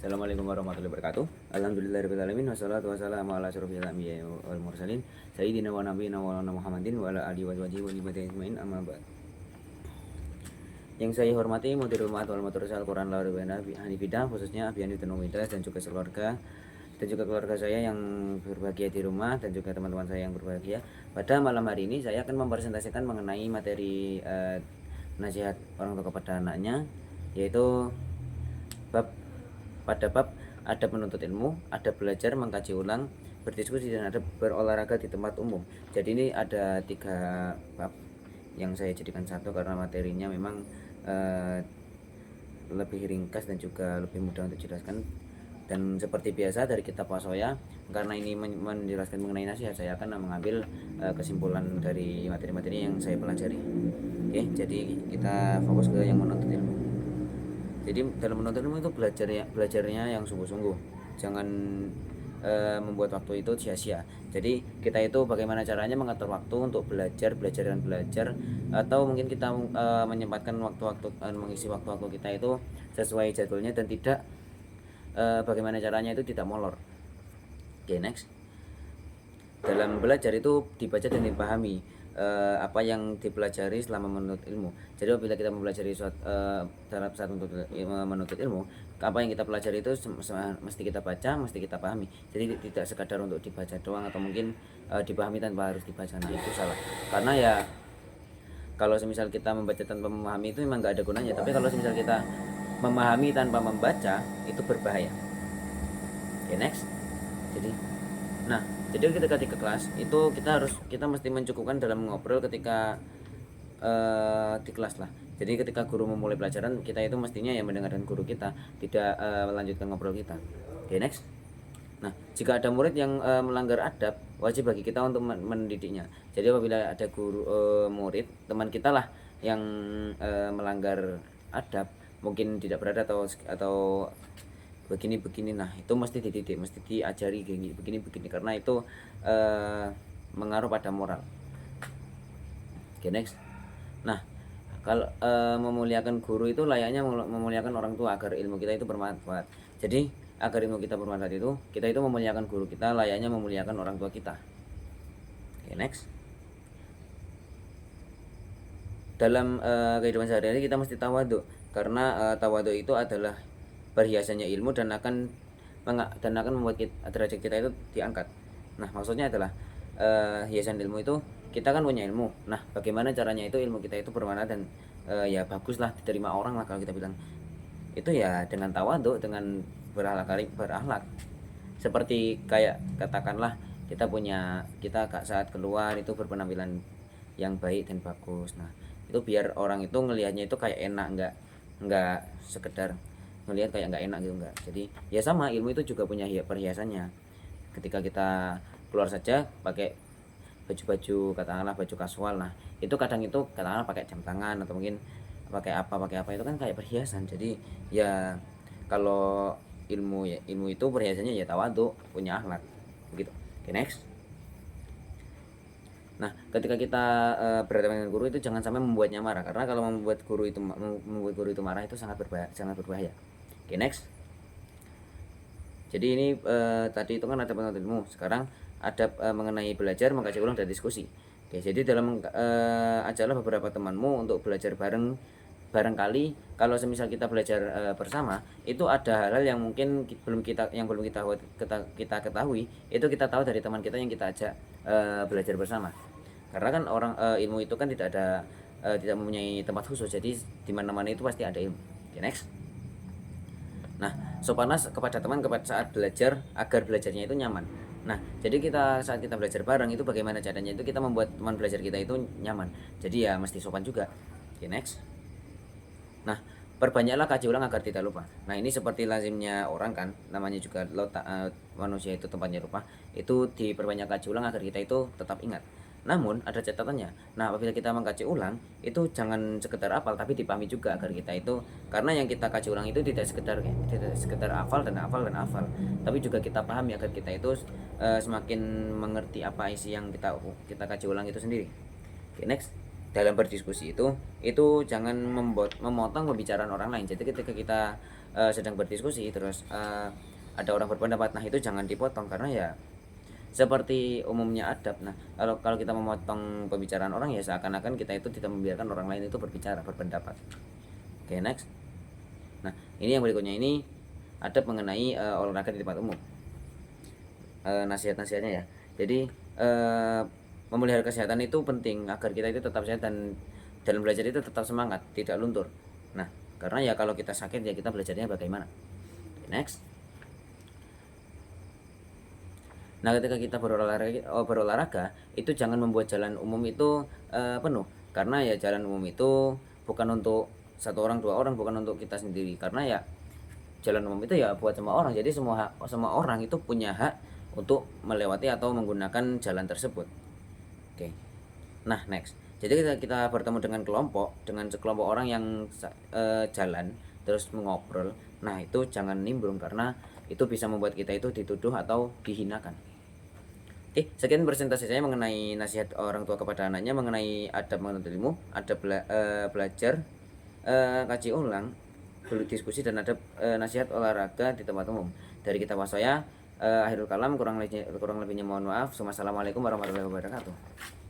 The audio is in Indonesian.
Assalamualaikum warahmatullahi wabarakatuh. Alhamdulillahirabbil alamin wassalatu wassalamu ala asyrofil anbiya'i wal mursalin sayyidina wa nabiyina wa maulana Muhammadin wa ala alihi wa sahbihi wa ajmain amma ba'd. Yang saya hormati Mudirul Ma'had wal Madrasah Al-Qur'an Laribana Hanifidah, khususnya Abiani Tenumidas dan juga keluarga saya yang berbahagia di rumah dan juga teman-teman saya yang berbahagia. Pada malam hari ini saya akan mempresentasikan mengenai materi nasihat orang tua kepada anaknya, yaitu pada bab ada menuntut ilmu, ada belajar, mengkaji ulang, berdiskusi, dan ada berolahraga di tempat umum. Jadi ini ada 3 bab yang saya jadikan satu karena materinya memang lebih ringkas dan juga lebih mudah untuk dijelaskan. Dan seperti biasa dari kitab Wasoya, karena ini menjelaskan mengenai nasihat, saya akan mengambil kesimpulan dari materi-materi yang saya pelajari. Oke, jadi kita fokus ke yang menuntut ilmu. Jadi dalam menuntut ilmu itu belajarnya yang sungguh-sungguh, jangan membuat waktu itu sia-sia. Jadi kita itu bagaimana caranya mengatur waktu untuk belajar dan belajar, atau mungkin kita menyempatkan waktu-waktu mengisi waktu-waktu kita itu sesuai jadwalnya dan tidak bagaimana caranya itu tidak molor. Oke, next. Dalam belajar itu dibaca dan dipahami apa yang dipelajari selama menuntut ilmu. Jadi apabila kita mempelajari dalam saat menuntut ilmu, apa yang kita pelajari itu mesti kita baca, mesti kita pahami. Jadi tidak sekadar untuk dibaca doang atau mungkin dipahami tanpa harus dibaca. Nah, itu salah. Karena ya kalau semisal kita membaca tanpa memahami itu memang nggak ada gunanya. Tapi kalau semisal kita memahami tanpa membaca, itu berbahaya. Oke, next. Jadi ketika di kelas itu kita mesti mencukupkan dalam ngobrol ketika di kelas lah. Jadi ketika guru memulai pelajaran, kita itu mestinya ya mendengarkan guru kita, tidak melanjutkan ngobrol kita. Oke, next. Nah, jika ada murid yang melanggar adab, wajib bagi kita untuk mendidiknya. Jadi apabila ada guru murid teman kita lah yang melanggar adab, mungkin tidak berada atau begini, nah itu mesti dididik, mesti diajari begini karena itu mengaruh pada moral. Oke, next. Nah, kalau memuliakan guru itu layaknya memuliakan orang tua agar ilmu kita itu bermanfaat. Jadi agar ilmu kita bermanfaat itu kita itu memuliakan guru kita layaknya memuliakan orang tua kita. Oke, next. Dalam kehidupan sehari-hari kita mesti tawadhu, karena tawadhu itu adalah perhiasannya ilmu dan akan membuat derajat kita itu diangkat. Nah, maksudnya adalah hiasan ilmu itu kita kan punya ilmu. Nah, bagaimana caranya itu ilmu kita itu bermanfaat dan ya baguslah diterima orang lah kalau kita bilang. Itu ya dengan tawadhu, dengan berakhlak. Seperti kayak katakanlah kita saat keluar itu berpenampilan yang baik dan bagus. Nah, itu biar orang itu ngelihatnya itu kayak enak, enggak sekedar ngelihat kayak nggak enak gitu, enggak. Jadi ya sama, ilmu itu juga punya perhiasannya. Ketika kita keluar saja pakai baju katakanlah baju kasual, nah itu kadang itu katakanlah pakai jam tangan atau mungkin pakai apa itu kan kayak perhiasan. Jadi ya kalau ilmu itu perhiasannya ya tawadhu, punya akhlak begitu. Oke, next. Nah, ketika kita berhadapan dengan guru itu jangan sampai membuatnya marah, karena kalau membuat guru itu marah itu sangat berbahaya. Oke, next. Jadi ini tadi itu kan ada penuntut ilmu, sekarang ada mengenai belajar, mengkaji ulang, dan diskusi. Oke, jadi dalam ajaklah beberapa temanmu untuk belajar barangkali kalau semisal kita belajar bersama, itu ada hal-hal yang mungkin belum kita ketahui, itu kita tahu dari teman kita yang kita ajak belajar bersama. Karena kan orang ilmu itu kan tidak mempunyai tempat khusus, jadi di mana-mana itu pasti ada ilmu. Oke, next. Nah, sopanlah kepada teman saat belajar agar belajarnya itu nyaman. Nah, jadi saat kita belajar bareng itu bagaimana caranya itu kita membuat teman belajar kita itu nyaman. Jadi ya mesti sopan juga. Oke, next. Nah, perbanyaklah kaji ulang agar tidak lupa. Nah, ini seperti lazimnya orang kan, namanya juga manusia itu tempatnya lupa. Itu diperbanyak kaji ulang agar kita itu tetap ingat. Namun ada catatannya. Nah, apabila kita mengkaji ulang itu jangan sekedar hafal, tapi dipahami juga agar kita itu, karena yang kita kaji ulang itu tidak sekedar hafal dan hafal, tapi juga kita pahami agar kita itu semakin mengerti apa isi yang kita kaji ulang itu sendiri. Oke, next. dalam berdiskusi itu jangan memotong pembicaraan orang lain. Jadi ketika kita sedang berdiskusi terus ada orang berpendapat, nah itu jangan dipotong, karena ya seperti umumnya adab. Nah, kalau kita memotong pembicaraan orang, ya seakan-akan kita itu tidak membiarkan orang lain itu berbicara, berpendapat. Oke, next. Nah, ini yang berikutnya, ini adab mengenai olahraga di tempat umum. Nasihat-nasihatnya ya. Jadi memelihara kesehatan itu penting agar kita itu tetap sehat dan dalam belajar itu tetap semangat, tidak luntur. Nah, karena ya kalau kita sakit ya kita belajarnya bagaimana. Next. Nah, ketika kita berolahraga itu jangan membuat jalan umum itu penuh, karena ya jalan umum itu bukan untuk satu orang dua orang, bukan untuk kita sendiri, karena ya jalan umum itu ya buat semua orang. Jadi semua orang itu punya hak untuk melewati atau menggunakan jalan tersebut. Oke. Nah, next. Jadi kita bertemu dengan sekelompok orang yang jalan terus mengobrol. Nah, itu jangan nimbrung, karena itu bisa membuat kita itu dituduh atau dihinakan. Oke, sekian presentasi saya mengenai nasihat orang tua kepada anaknya mengenai adab menuntut ilmu, adab belajar, kaji ulang, diskusi, dan adab nasihat olahraga di tempat umum. Dari kita saya, akhirul kalam, kurang lebihnya mohon maaf. Wassalamualaikum warahmatullahi wabarakatuh.